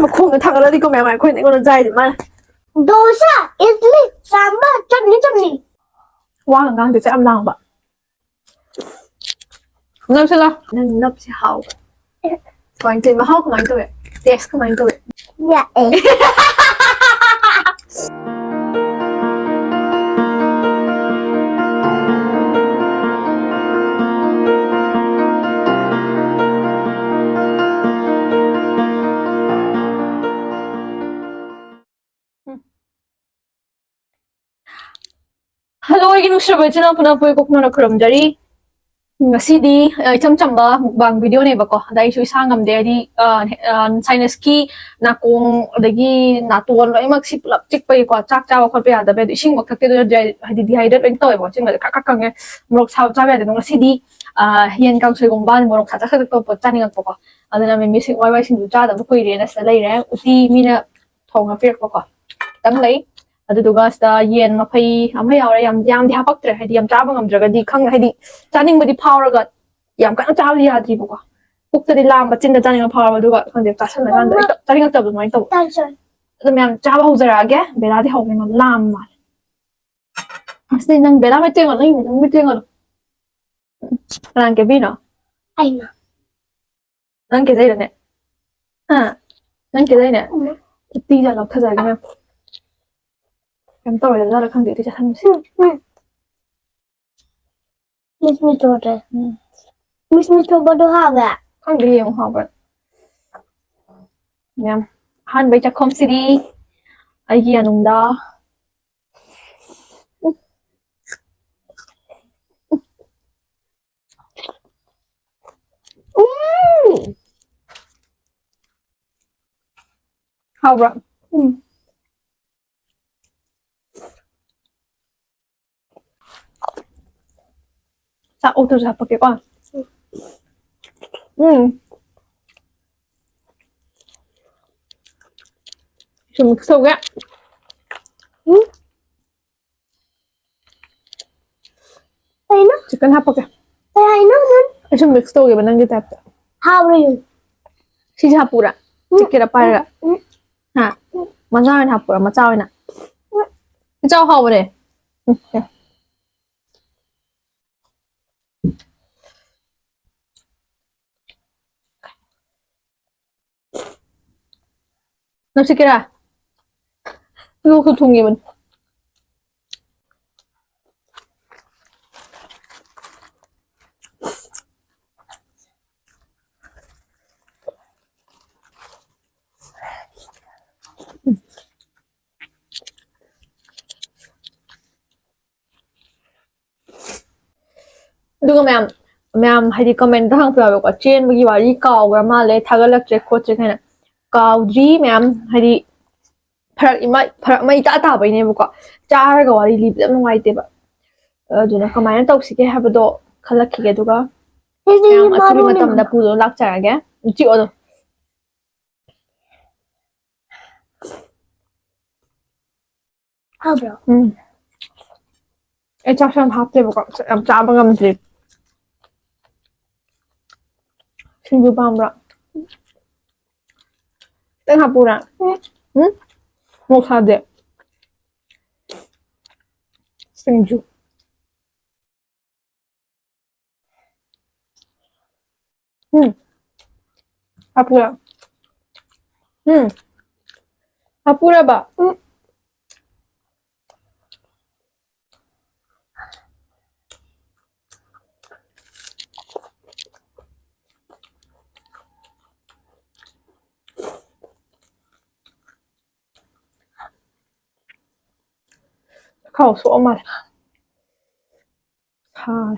ꯃꯈꯣꯡꯗ ꯊꯥꯡꯒꯠꯂꯗꯤꯀꯣ ꯃꯌꯥꯝ ꯑꯩꯈꯣꯏꯅ ꯑꯩꯉꯣꯟꯗ ꯖꯥꯏꯗꯤ ꯃꯥꯅ Dosa, idli, sambar, chutney. ꯋꯥ ꯉꯥꯡꯗꯦ ꯆꯥꯛ ꯌꯥꯝ ꯂꯥꯡꯕ ꯅꯞꯁꯤꯜꯂꯣ ꯅꯪ ꯅꯞꯁꯤ ꯍꯥꯎꯕ ꯀꯃꯥꯏꯅ ꯇꯧꯋꯤ ꯃꯍꯥꯎ ꯀꯃꯥꯏꯅ ꯇꯧꯋꯤ ꯇꯦꯁ ꯀꯃꯥꯏꯅ ꯇꯧꯋꯤ Yeah. Hello, I can share with you now. Puna po ko na karamjari. Ngasi icham chamba mukbang video ne ba ko. Dai su isang amde di sinus ki na kung dagi natuan lo imak si pulak chik pa ko chak chawa khol pe ada be ising wak thakte do jai hadi dehydrate pen toy bo ching ka ka nge morok saw cha be de ngasi di hian kang soi gong ban morok sa cha khak to po cha ning ko adana me music wai sing du cha da ko ire na sa lai re uti mina thong a pek ko tang lai ꯑꯗꯨꯗꯨꯒ ꯁꯤꯗ ꯌꯦꯟ ꯃꯐꯩ ꯑꯃ ꯌꯥꯎꯔꯦ ꯌꯥꯝꯗꯤ ꯍꯥꯄꯛꯇ꯭ꯔꯦ ꯍꯥꯏꯗꯤ ꯌꯥꯝ ꯆꯥꯕ ꯉꯝꯗ꯭ꯔꯒꯗꯤ ꯈꯪ ꯍꯥꯏꯗꯤ ꯆꯥꯅꯤꯡꯕꯗꯤ ꯐꯥꯎꯔꯒ ꯌꯥꯝ ꯀꯟꯅ ꯆꯥꯕꯗꯤ ꯌꯥꯗ꯭ꯔꯤꯕꯀꯣ ꯄꯨꯛꯇꯗꯤ ꯂꯥꯝꯕ ꯆꯤꯟꯗ ꯆꯥꯅꯤꯡꯕ ꯐꯥꯎꯔꯕ ꯑꯗꯨꯒ ꯈꯪꯗꯦ ꯆꯥꯁꯜꯂꯀꯥꯟꯗ ꯆꯥꯅꯤꯡꯉꯛꯇꯕ ꯑꯗꯨꯃꯥꯏꯅ ꯇꯧꯕ ꯑꯗꯨ ꯃꯌꯥꯝ ꯆꯥꯕ ꯍꯧꯖꯔꯛꯑꯒꯦ ꯕꯦꯂꯥꯗꯤ ꯍꯧꯒꯦꯅ ꯂꯥꯝ ꯃꯥꯜꯂꯦ ꯑꯁꯤ ꯅꯪ ꯕꯦꯂꯥ ꯃꯩꯇꯩ ꯅꯪ ꯅꯪ ꯃꯩꯇꯩ ꯀꯅꯥ ꯀꯦꯕꯤꯅꯣ ꯑꯩꯅ ꯅꯪ ꯀꯦꯖꯩꯔꯅꯦ ꯅꯪ ꯀꯦꯖꯩꯅꯦ ꯎꯇꯤꯒ ꯂꯧꯊꯖꯔꯒꯦ ꯃꯌꯥꯝ ꯀꯩꯝ ꯇꯧꯔꯣꯏꯗꯕꯖꯥꯠꯂ ꯈꯪꯗꯦ ꯎꯇꯤ ꯆꯥꯁꯟꯕꯁꯦ ꯃꯤꯁ ꯇꯧꯗ꯭ꯔꯦ ꯃꯤꯁ ꯇꯧꯕꯗꯣ ꯍꯥꯎꯕ꯭ꯔꯥ ꯈꯪꯗꯦ ꯌꯦꯡꯉꯨ ꯍꯥꯎꯕ꯭ꯔꯥ ꯃꯌꯥꯝ ꯑꯍꯥꯟꯕꯩ ꯆꯥꯛꯈꯣꯝꯁꯤꯗꯤ ꯑꯩꯒꯤ ꯌꯥꯅꯨꯡꯗ 하우라. 자, 옷도 잡을게요. 좀 속에. Ayun na. Chicken hapake. Ayun na. 좀 믹스 도게 만난 게 답다. How are you? 시지 하푸라. 치키라 파이라. 하. 마자원 하푸라. 마자원나. 저 하오래. 너 치키라. 이거 그 동이면. 누가 ꯃꯌꯥꯝ ꯍꯥꯏꯗꯤ ꯀꯃꯦꯟꯇ ꯍꯪꯉꯛꯄ ꯆꯦꯟꯕꯒꯤ ꯋꯥꯔꯤ ꯀꯥꯎꯈ꯭ꯔ ꯃꯥꯜꯂꯦ ꯊꯥꯒꯠꯂꯛꯇ꯭ꯔꯦ ꯈꯣꯠꯇ꯭ꯔꯦ ꯀꯥꯏꯅ ꯀꯥꯎꯗ꯭ꯔꯤ ꯃꯌꯥꯝ ꯍꯥꯏꯗꯤ ꯐꯔꯛ ꯑꯃ ꯏꯇꯥ ꯇꯥꯕꯩꯅꯦꯕꯀꯣ ꯆꯥꯔꯒ ꯋꯥꯔꯤ ꯂꯤꯕꯗ ꯌꯥꯝ ꯅꯨꯡꯉꯥꯏꯇꯦꯕ ꯑꯗꯨꯅ ꯀꯃꯥꯏꯅ ꯇꯧꯁꯤꯒꯦ ꯍꯥꯏꯕꯗꯣ ꯈꯜꯂꯛꯈꯤꯒꯦ ꯑꯗꯨꯒ ꯃꯌꯥꯝ ꯑꯊꯨꯕ ꯃꯇꯝꯗ ꯄꯨꯗꯣ ꯂꯥꯛꯆꯔꯒꯦ ꯆꯤꯛꯑꯣꯗꯣ How bro? ꯑꯩ ꯆꯥꯛꯁꯨ ꯌꯥꯝ ꯍꯥꯞꯇꯦꯕꯀꯣ ꯌꯥꯝ ꯆꯥꯕ ꯉꯝꯗ꯭ꯔꯤ ꯁꯤꯡꯖꯨ ꯄꯥꯝꯕ꯭ꯔꯥ ꯈꯤꯇꯪ ꯍꯥꯞꯄꯨꯔꯥ ꯃꯣꯔꯣꯛ ꯁꯥꯗꯦ ꯁꯤꯡꯖꯨ 하프야. 하프라봐. 카오스 엄마. 하.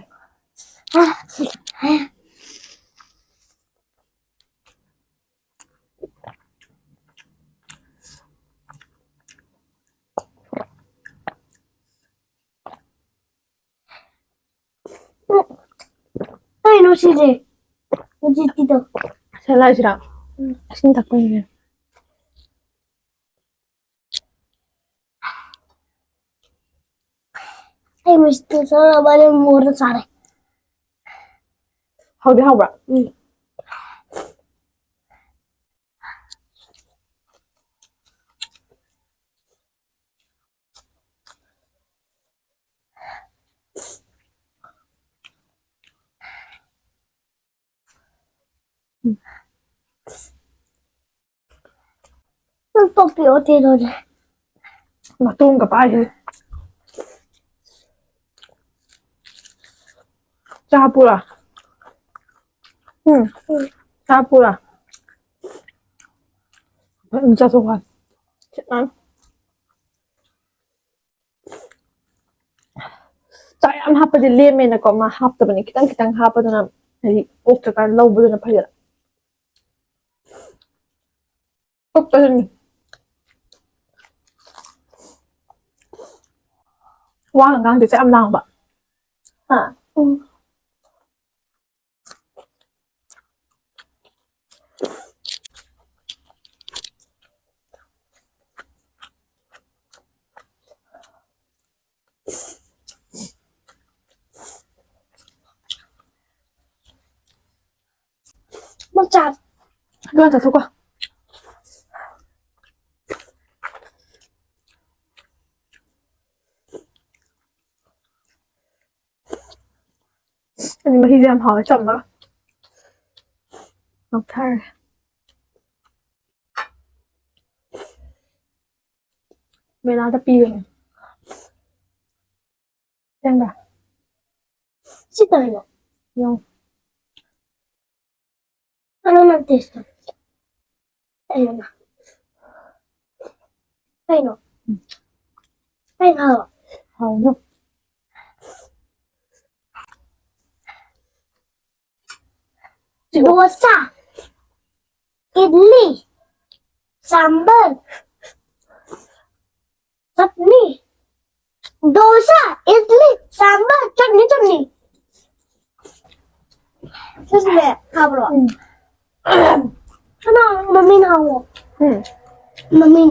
Ay, no size. No dito. 샐러드랑 신닭고기네. Ay, mister, sana bale mura sare. 하우디 하우라. มันตบเปียวเทโดน มาตุ้มกับป้ายเลยจ้าปูล่ะจ้าปูล่ะมันจะสุกอ่ะเช่นนั้นใจอันฮับไปเรียนเมนก็มาฮับแต่บันนี้คิดตั้งฮับไปตอนนั้นไอ้โอ๊กจากการเล่าบุญนะพะเยอะโอ๊กตอนนี้ว่างงานเดี๋ยวจะอำลางแบบมันจัด ก็จะทุกข์อ่ะอันนี้มาที่เรียนพอจบแล้วน้องเธอเวลาจะปีเลยยังไง ชิดเลยเนาะ ยัง อันนั้นมันติดกันไอ้เนาะไอ้เนาะไอ้เนาะ เอาเนาะ โดซาอิดลีซัมเบอร์จัตนีโดซาอิดลีซัมเบอร์จัตนีนี่สิแหละครับหรอน้องมันไม่เอามันไม่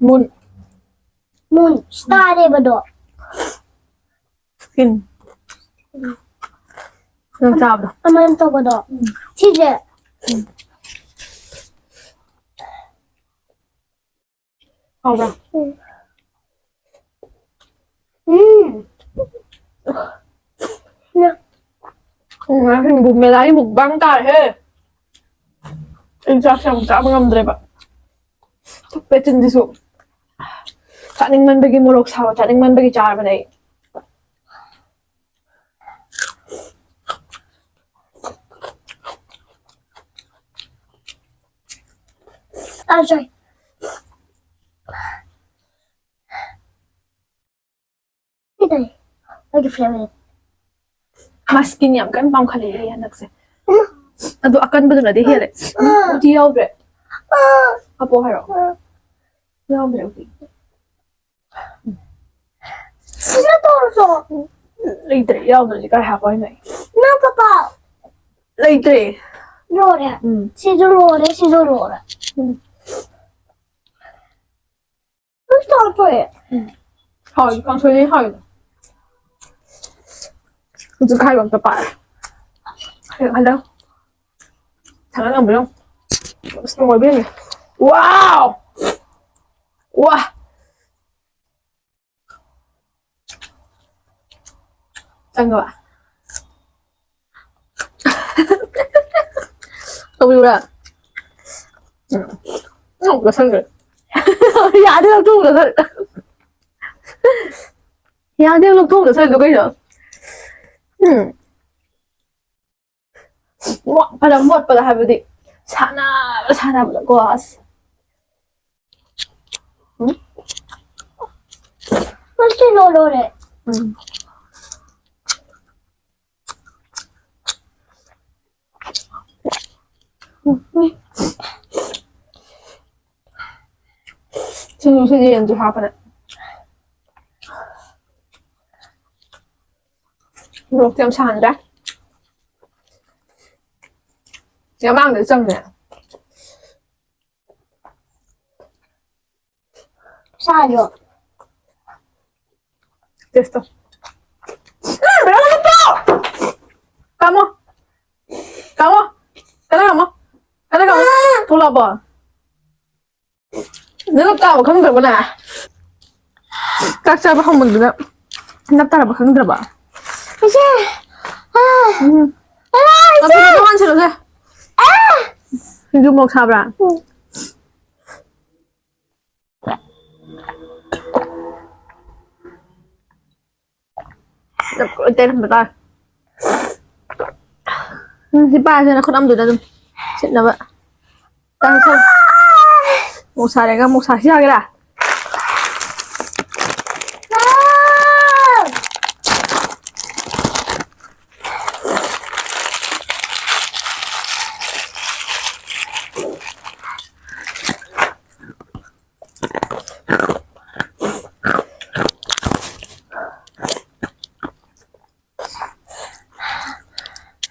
มุน สตาร์เดบดอ กินน้ำจับ มันตัวบดอที่เจ เอาไปเนี่ย นะถึงบุกไม่ได้บุกบังตาเฮ้อินจักรจับงำเดรบะทุกเปจินดิสุจัดนิ่งมันไปกินมรกสาวจัดนิ่งมันไปกินจานไปไหน ใช่ที่ไหนไปกินเฟลเลย Maskin yam kan pam khali ya nak se adu akan betul na de hele di yaw bre apo haro yaw bre uti sila torso leitre yaw bre ka ha pai nai na papa leitre lore si do lore non sto poi hỏi con chơi đi hỏi tôi khai bằng tập bài hiểu ăn đâu thằng nó làm được không ngồi bên này wow wow chăng các bạn không yêu đâu không có sân rồi dạ đi làm chung được thôi dạ đi làm chung được thôi bây giờ pada muat pada habis sana pada kuas mesti lore 지금 세계 연주 하거든. Luộc thêm sàn ra. Nếu mang để dâng nè. sao được 됐어. 내가 나갔다! 까먹어. 까먹어. 까먹어. 까먹어. 돌아봐. 내가 까먹어. không được nào. Các cha không mình được. Nắp ta là không được bà. 이제 아, 그만 치러 돼. 이거 먹 사브라. tên không ta thứ ba thì nó không ăn được đâu chuyện là vậy đang không một xài này một xài ra cái là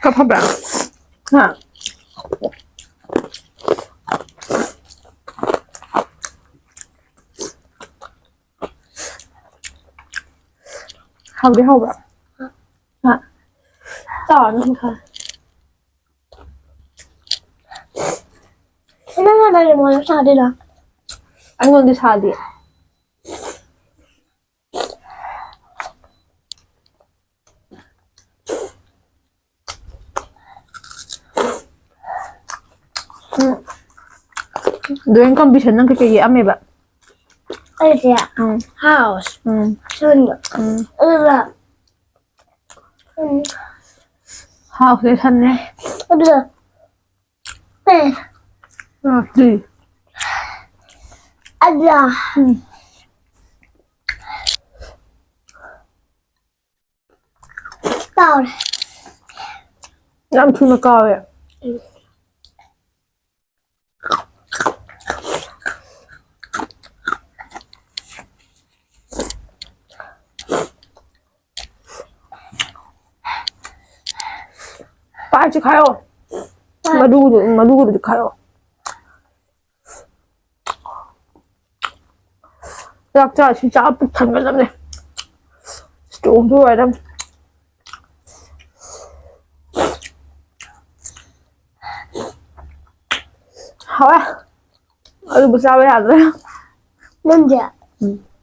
컵합니다. 하. 하우리 하우라. 하. 따는 하. Nó đây là món sao đây nào? Anh còn đi xài đi. Doing combination ng kaya ame ba? Đây là house. Sơn. Là. House để thân nhé. Được. Đây. Đi. Anh là. Tao này. Làm chung là cao vậy. 빨리 가요. 누구도 가요. 약자 진짜 아프탄 거잖네. 진짜 좋아해. 하와. 어디 못 싸워야 하더라. Nên dạ.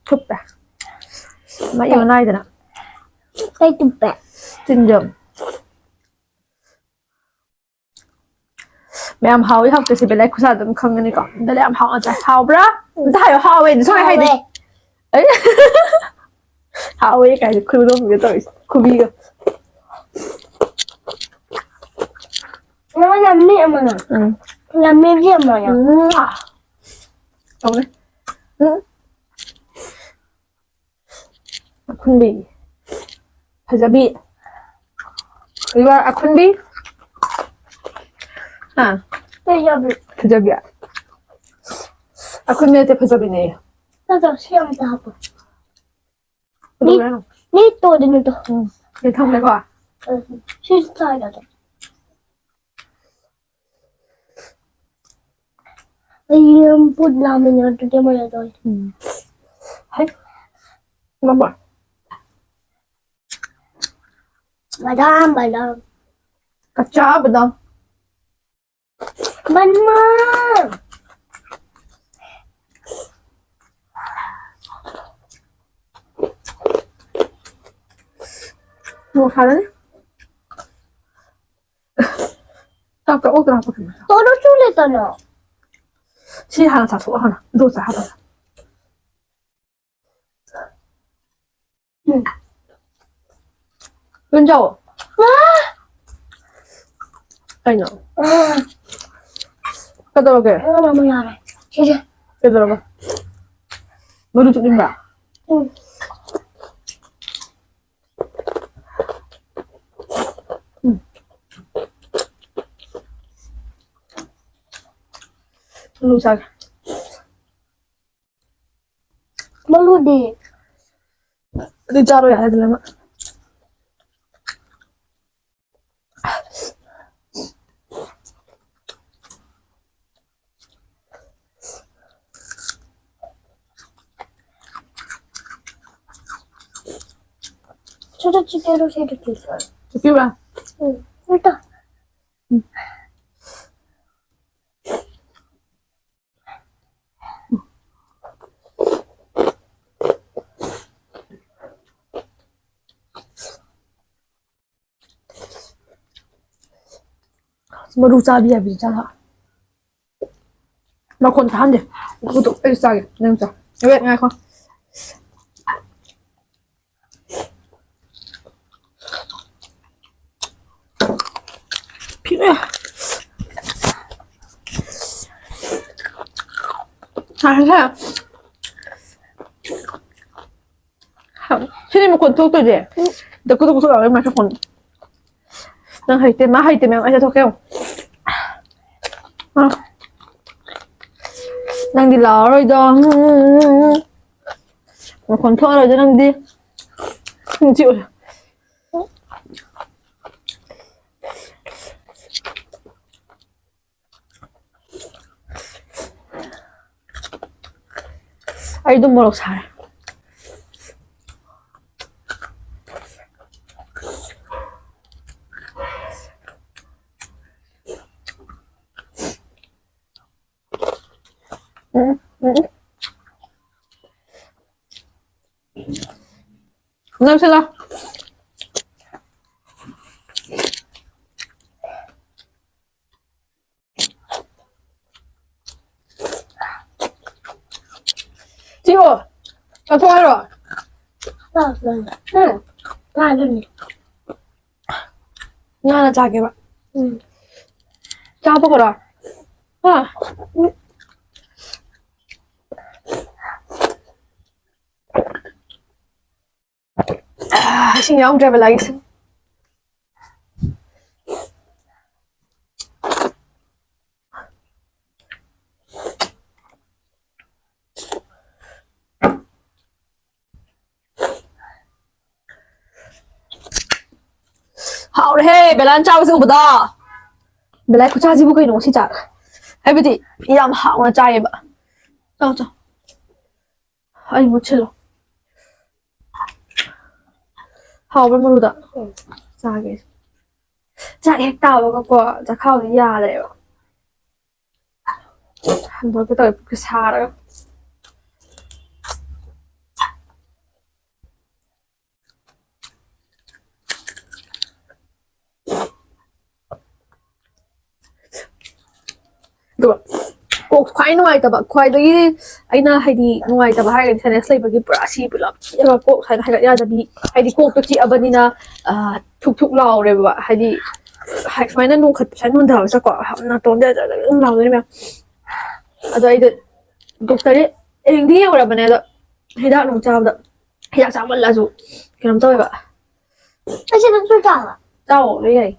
춥다. 막 이거 나야 되나? Đây tụi bạn. 진정. mẹ em hao học thì bên sao cũng không nghe còn đây là em học ở hao bra ta hay hao vậy sao hay đi ấy hao vậy cái khu luôn cái tội khu bi cơ Nó làm miệng mà nè. Làm miệng gì mà nè. không đấy khun bi phải ra bi 이거 khun bi 아, 대접이야. 아, 근데 대접이네. 나도 시험도 하고. 그러면 Nít tôi đến tôi. 얘 thông lấy quả. 실수하려 돼. bút làm mình nhớ cái mà rồi. Hết. Ngon bò. Bà đam. Cà chó bên đâu? Bên mà. Mua khai đấy. Tao có ốc nào có thể. Tôi nó xuống lên nó. Chỉ hàng sản xuất hàng, đồ giả hàng. Bên châu. Anh nào? Cái đâu kìa? Nó làm nhà này. Cái đâu kìa? Mới được chụp đinh bảo. Lu sao? Mà luôn đi. Đi cho rồi hả? Làm ạ. 초자치게로 새로 줬어요. Kêu 응, 일단. Maru chabi ya bi cha. Mà còn than đi. Aku tu sao kìa, nem cha. Wait ngay con. Phi. Sao? Sini mo kon tok to je. Da ko to la ma ka kon. Nang hai te me ai to keo. Nang đi lò rồi đó. Mà còn thua rồi cho nang đi. Không chịu. Ai đâu mà lọc xài. Làm sao nào? Chị ơi, tao thôi rồi. Rồi. Ra luôn đi. Nga là cha kìa bạn. Cha bao giờ rồi? Xin nhớ ông driver license. Hảo đấy, bé lan trao cái gì đó. Bé lại có cha gì cái nó xí chả. Hay bây giờ làm hảo là cha vậy bạn. Đâu cho. Anh muốn chơi rồi. Hảo bên mua đó. Cha cái tao nó có cha khao cái nhà đấy. Hắn nói cái cái xa đó. Được. Cô khoai ngoài tập khoai đấy anh na hay đi ngoài tập hay là thế này bởi cái brush bị lắm nhưng mà cô hay là ya đi hay đi cô tôi chỉ ở bên na thục lào rồi bà hay đi hay phải nó nung khát phải nung đào sao quả nó tốn ra nung lào đấy mà ở đây được doctor ấy anh đi ở bên này đó hay đã nung chao đó hay đã sao vẫn là dù cái làm tôi bà Anh sẽ đánh tôi chào à? chao đấy này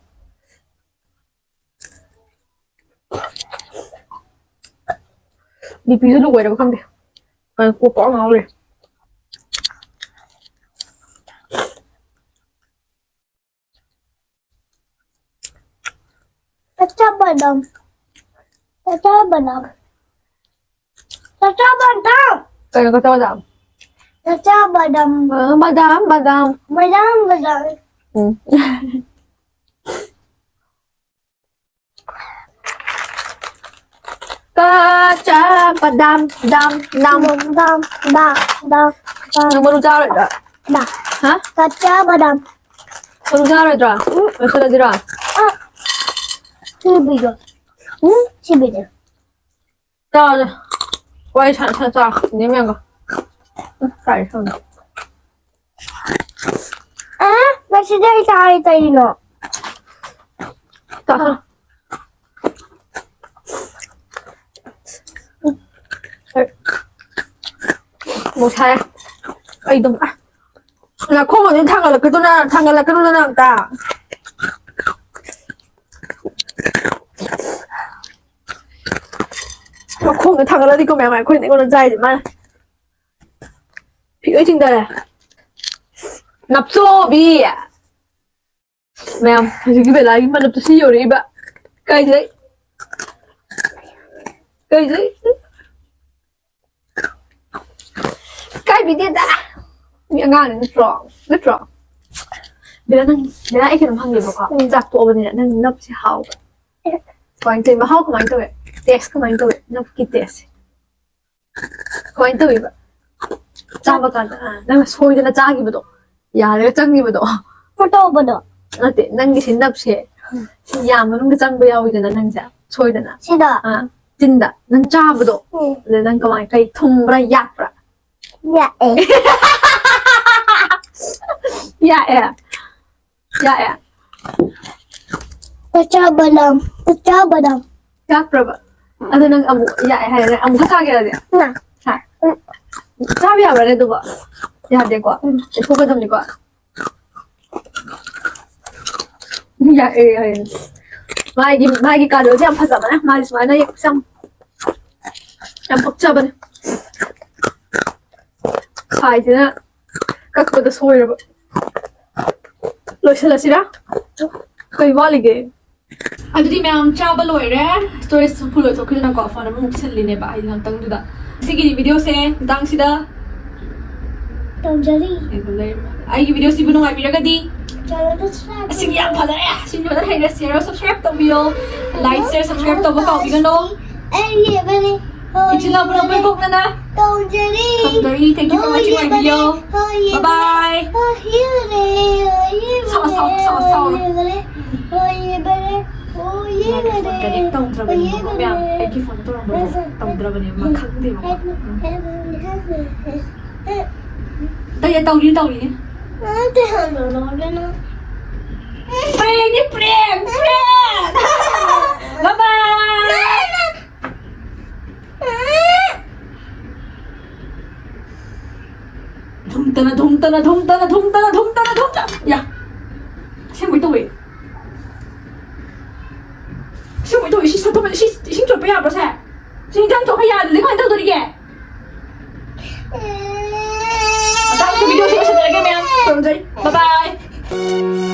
đi phía lúc quay đâu không được cô bỏ ngáo rồi Caca badam. Caca badam. Caca badam. cái kata badam Caca badam. badam Badam. Kaca badam dam Dam. yang baru jalan dah Dah. hah Caca badam. baru jalan dah sudah jalan Sini beda. Sini beda. dah quay sang ni memang tại sao nào Masih dari cari tadi no. tak một hai ấy đúng à là không có những thằng là cái tôi na thằng là cái tôi na ta nó không cái thằng là đi con mẹ mày quên đấy con là dai gì mà bị ấy trên đây này nạp xô bi à mẹ thì cái về lại mà nạp xô rồi đi bạn cây gì cái bị điên đã miệng ngang này rất rõ bây giờ anh cái làm hàng gì mà có giặt tổ bên này nên nấp sẽ hao còn anh thấy mà hao không anh tôi test không anh tôi nấp kít test không anh tôi vậy cha bà con đang là xôi cho nó cha gì mà độ nhà nó chắc gì mà độ Foto beda. nó để năng cái xin nấp sẽ ꯌꯥꯝ ꯃꯅꯨꯡꯗ ꯆꯪꯕ ꯌꯥꯎꯋꯤꯗꯅ ꯅꯪꯁꯦ ꯁꯣꯏꯗꯅ Sida. ꯆꯤꯟꯗ ꯅꯪ ꯆꯥꯕꯗꯣ Hmm. ꯑꯗ ꯅꯪ ꯀꯃꯥꯏ ꯀꯩ ꯊꯨꯝꯕ꯭ꯔꯥ ꯌꯥꯛꯄ꯭ꯔꯥ Yeah. ꯌꯥꯛꯑꯦ ꯌꯥꯛꯑꯦ Pachabalam. Pachabalam. ꯌꯥꯛꯄ꯭ꯔꯕ ꯑꯗꯣ ꯅꯪ ꯑꯃꯨꯛ ꯌꯥꯛꯑꯦ ꯍꯥꯏꯔꯦ ꯑꯃꯨꯛꯀ ꯆꯥꯒꯦꯔꯗꯤ Na. ꯆꯥꯕ ꯌꯥꯕ꯭ꯔꯥꯅꯦ ꯑꯗꯨꯕꯣ ꯌꯥꯗꯦꯀꯣ ꯊꯣꯛꯀꯗꯕꯅꯤꯀꯣ ꯌꯥꯛꯑꯦ ꯍꯥꯏꯌꯦ 마기 가려지 안 파잖아요. 마기 참 복잡하네. 사이즈는 깎고도 소이를 로실라시라 거의 말리게. 아들이 명 짜발 로이래 스토리스 풀어서 그냥 거파는 목 실리네 봐 이상 땅두다. 시기 비디오세 당시다. Tonjari. 이걸래. 아이 비디오 시부는 와 비라가디. Channel subscribe. Sige yan pala eh. Sino na tayo na share, subscribe to video. Like, share, subscribe to baka. Bigan no. Ay, bali. Ichila po na po yung na na. Tonjari. Tonjari, thank you for watching my video. Bye-bye. Sawa. Galit tong drama niyo. Ma'am, ay kifon to ang bro. Tong drama niyo. Makakandi mo. Tayo, tawli. Prank! Bye-bye! 동따나 야! 先回头尾先准备啊不是先将走开呀你看到多的耶다음 video 시간 되게 면 그럼 저희 바이바이